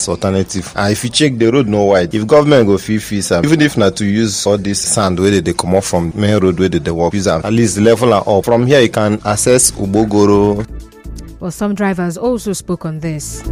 alternative. And if you check the road no wide, if government go feel fees even if not to use all this sand where they come off from main road where they walk, use at least the level and up. From here you can access Ubogoro. Well, some drivers also spoke on this.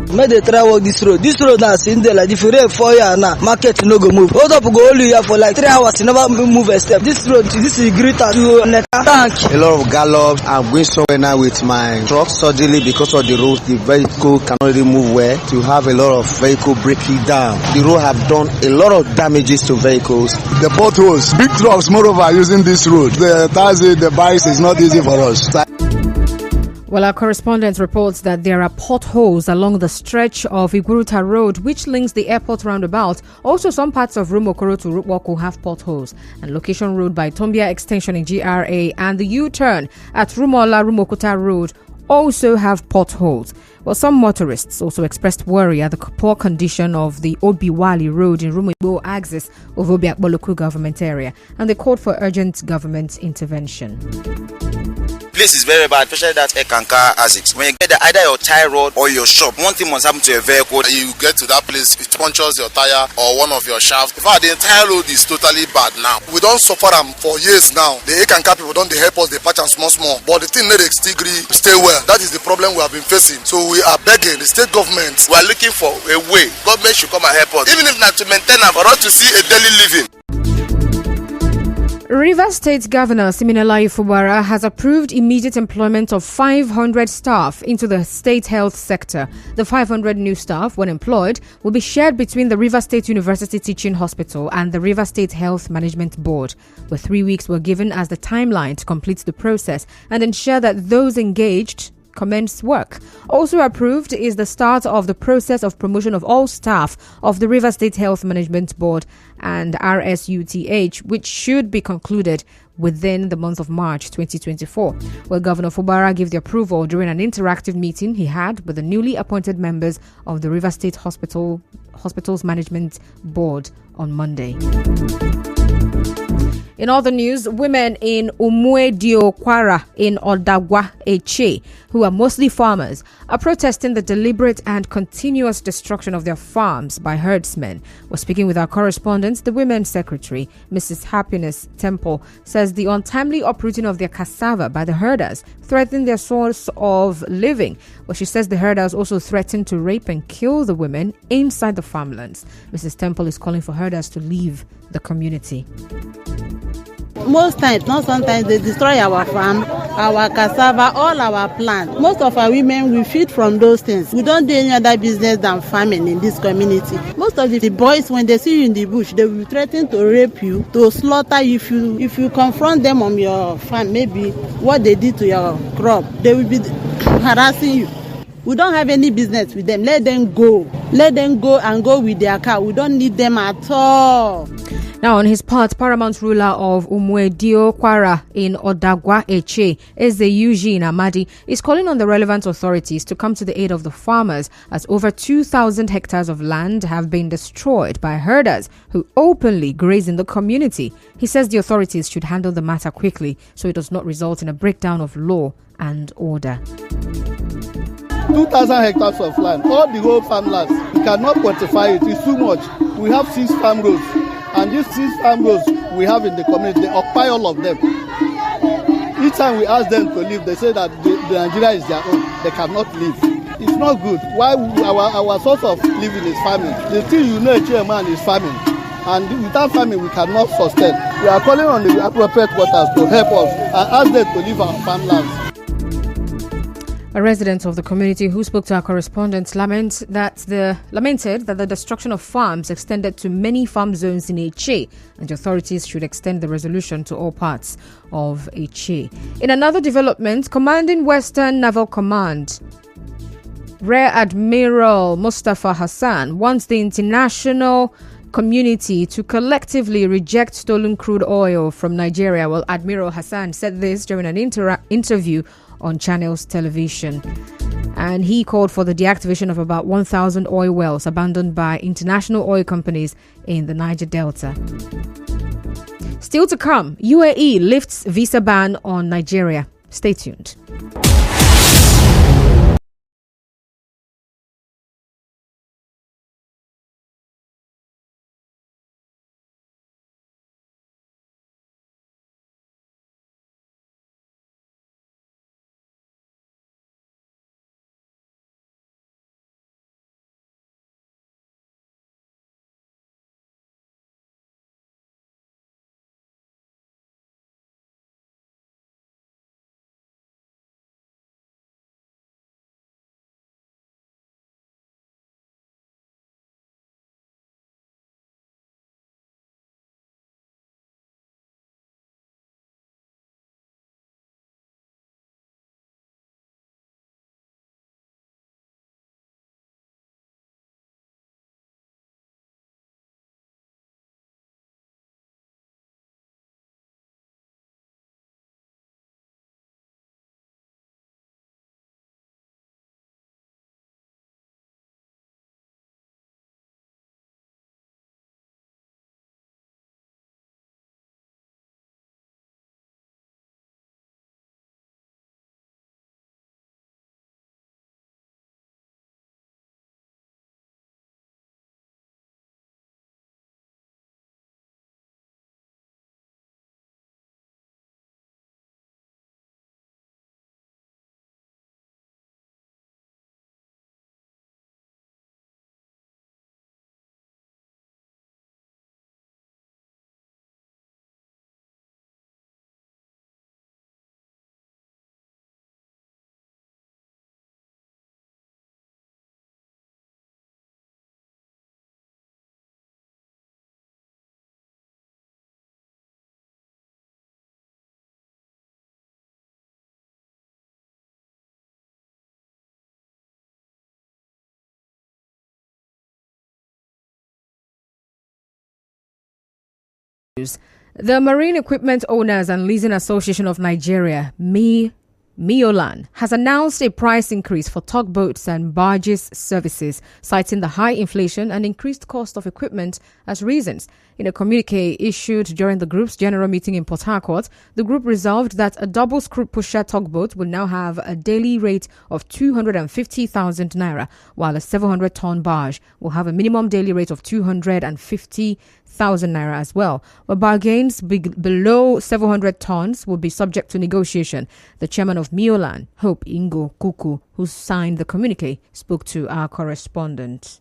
May they try work this road. This road now in there like if you rain 4 years now, market no go move. Hold up go only here for like 3 hours, you never move a step. This road, this is greater to a tank. A lot of gallops. I'm going somewhere now with my truck. Suddenly because of the road, the vehicle cannot really move well. To have a lot of vehicle breaking down. The road have done a lot of damages to vehicles. The potholes, big trucks moreover using this road. The taxi, the bikes is not easy for us. Well, our correspondent reports that there are potholes along the stretch of Iguruta Road, which links the airport roundabout. Also, some parts of Rumokoro to Rupwako have potholes. And Location Road by Tombia Extension in GRA and the U-turn at Rumola-Rumokota Road also have potholes. Well, some motorists also expressed worry at the poor condition of the Obiwali Road in Rumoibo axis of Obiakbo local government area, and they called for urgent government intervention. Place is very bad, especially that Ekanka Azix. When you get there, either your tire rod or your shop, one thing must happen to your vehicle. You get to that place, it punctures your tire or one of your shafts. In fact, the entire road is totally bad now. We don't suffer them for years now. The Ekanka people don't they help us, they patch them small. But the thing that they still stay well. That is the problem we have been facing. So we are begging the state government. We are looking for a way. Government should come and help us. Even if not to maintain them, for us to see a daily living. Rivers State Governor Siminalayi Fubara has approved immediate employment of 500 staff into the state health sector. The 500 new staff, when employed, will be shared between the Rivers State University Teaching Hospital and the Rivers State Health Management Board, where 3 weeks were given as the timeline to complete the process and ensure that those engaged commence work. Also approved is the start of the process of promotion of all staff of the River State Health Management Board and RSUTH, which should be concluded within the month of March 2024. Well, Governor Fubara gave the approval during an interactive meeting he had with the newly appointed members of the River State Hospitals Management Board on Monday. In other news, women in Umuediokwara in Odagwa Eche, who are mostly farmers, are protesting the deliberate and continuous destruction of their farms by herdsmen. We're speaking with our correspondent, the Women's Secretary, Mrs. Happiness Temple, says the untimely uprooting of their cassava by the herders threatened their source of living. Well, she says the herders also threatened to rape and kill the women inside the farmlands. Mrs. Temple is calling for herders to leave the community. Most times, not sometimes, they destroy our farm, our cassava, all our plants. Most of our women, we feed from those things. We don't do any other business than farming in this community. Most of the boys, when they see you in the bush, they will threaten to rape you, to slaughter you. If you confront them on your farm, maybe what they did to your crop, they will be harassing you. We don't have any business with them. Let them go. Let them go and go with their car. We don't need them at all. Now, on his part, paramount ruler of Umuediokwara in Odagwa Eche, Eze Eugene Amadi, is calling on the relevant authorities to come to the aid of the farmers, as over 2,000 hectares of land have been destroyed by herders who openly graze in the community. He says the authorities should handle the matter quickly so it does not result in a breakdown of law and order. 2,000 hectares of land, all the whole farmlands, we cannot quantify it, it's too much. We have 6 farm roads, and these 6 farm roads we have in the community, they occupy all of them. Each time we ask them to leave, they say that the Nigeria is their own, they cannot leave. It's not good. Why our source of living is farming. The thing you know, a chairman is farming, and without farming we cannot sustain. We are calling on the appropriate waters to help us and ask them to leave our farmlands. A resident of the community who spoke to our correspondent lamented that the destruction of farms extended to many farm zones in Eche, and the authorities should extend the resolution to all parts of Eche. In another development, Commanding Western Naval Command Rear Admiral Mustafa Hassan wants the international community to collectively reject stolen crude oil from Nigeria. Well, Admiral Hassan said this during an interview on Channels Television, and he called for the deactivation of about 1,000 oil wells abandoned by international oil companies in the Niger Delta. Still to come, UAE lifts visa ban on Nigeria. Stay tuned. The Marine Equipment Owners and Leasing Association of Nigeria, Miolan, has announced a price increase for tugboats and barges services, citing the high inflation and increased cost of equipment as reasons. In a communique issued during the group's general meeting in Port Harcourt, the group resolved that a double screw pusher tugboat will now have a daily rate of 250,000 naira, while a 700-ton barge will have a minimum daily rate of 250,000 naira as well. But bargains below 700 tons will be subject to negotiation. The chairman of Miolan, Hope Ingo Kuku, who signed the communique, spoke to our correspondent.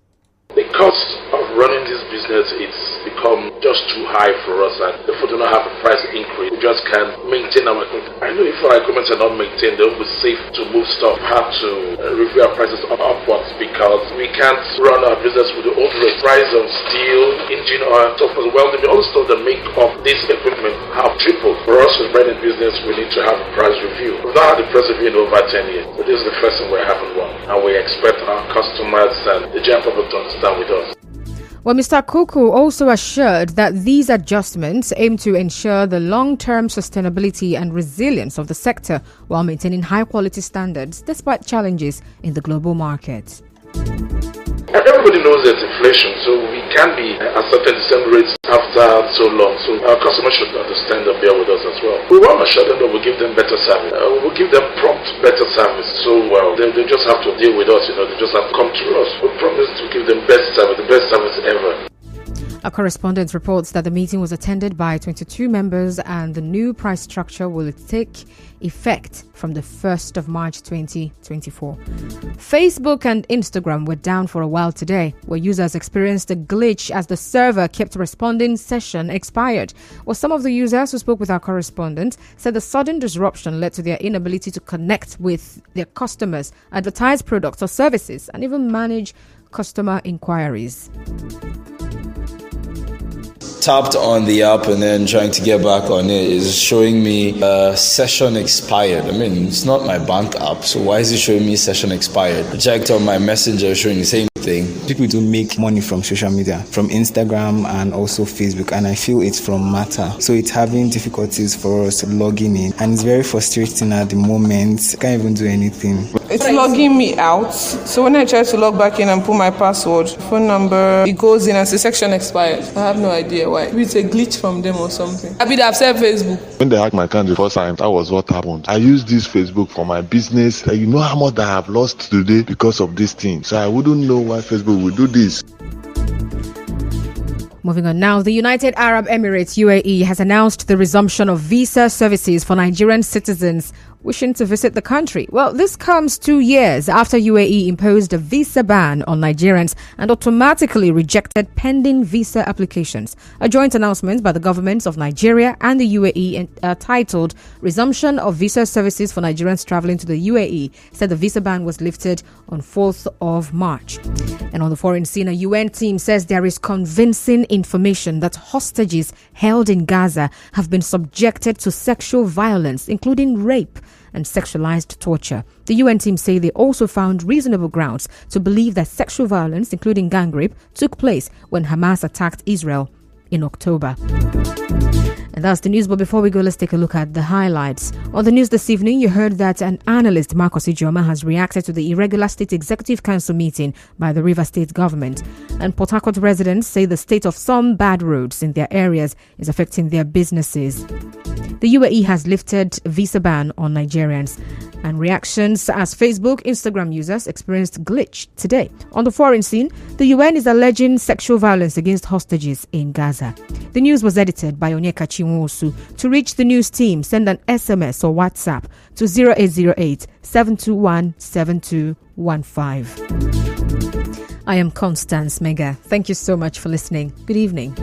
The cost of running this business it's become just too high for us, and if we do not have a price increase, we just can't maintain our equipment. I know if our equipment are not maintained, they will be safe to move stuff. We have to review our prices upwards because we can't run our business with the old rate. Price of steel, engine oil, stuff as well. All the stuff that make up this equipment have tripled. For us with running business, we need to have a price review. We've not had a price review in over 10 years, but this is the first time we're having one, and we expect our customers and the general public to understand with us. Well, Mr. Kuku also assured that these adjustments aim to ensure the long-term sustainability and resilience of the sector while maintaining high-quality standards despite challenges in the global market. Everybody knows there's inflation, so we can't be accepting the same rates after so long. So our customers should understand and bear with us as well. We want to assure them that we'll give them better service. We'll give them prompt, better service. So they just have to deal with us. They just have to come to us. We promise to give them best service, the best service ever. Our correspondent reports that the meeting was attended by 22 members and the new price structure will take effect from the 1st of March 2024. Facebook and Instagram were down for a while today, where users experienced a glitch as the server kept responding session expired. Well, some of the users who spoke with our correspondent said the sudden disruption led to their inability to connect with their customers, advertise products or services, and even manage customer inquiries. Tapped on the app and then trying to get back on it is showing me session expired. I mean, it's not my bank app, so why is it showing me session expired? I checked on my messenger showing the same thing. People do make money from social media, from Instagram and also Facebook, and I feel it's from Meta. So it's having difficulties for us logging in, and it's very frustrating at the moment. I can't even do anything. It's logging me out. So when I try to log back in and put my password, phone number, it goes in and says section expired. I have no idea why. Maybe it's a glitch from them or something. I've said Facebook. When they hacked my account the first time, that was what happened. I used this Facebook for my business. You know how much I have lost today because of this thing. So I wouldn't know why Facebook would do this. Moving on now, the United Arab Emirates UAE has announced the resumption of visa services for Nigerian citizens wishing to visit the country. Well, this comes 2 years after UAE imposed a visa ban on Nigerians and automatically rejected pending visa applications. A joint announcement by the governments of Nigeria and the UAE titled Resumption of Visa Services for Nigerians Traveling to the UAE said the visa ban was lifted on 4th of March. And on the foreign scene, a UN team says there is convincing information that hostages held in Gaza have been subjected to sexual violence, including rape and sexualized torture. The UN team say they also found reasonable grounds to believe that sexual violence, including gang rape, took place when Hamas attacked Israel in October. And that's the news, but before we go, let's take a look at the highlights. On the news this evening, you heard that an analyst, Marcos Ijeoma, has reacted to the irregular State Executive Council meeting by the Rivers State government. And Port Harcourt residents say the state of some bad roads in their areas is affecting their businesses. The UAE has lifted visa ban on Nigerians. And reactions as Facebook, Instagram users experienced glitch today. On the foreign scene, the UN is alleging sexual violence against hostages in Gaza. The news was edited by Onyeka Chinwosu. To reach the news team, send an SMS or WhatsApp to 0808 721 7215. I am Constance Mega. Thank you so much for listening. Good evening.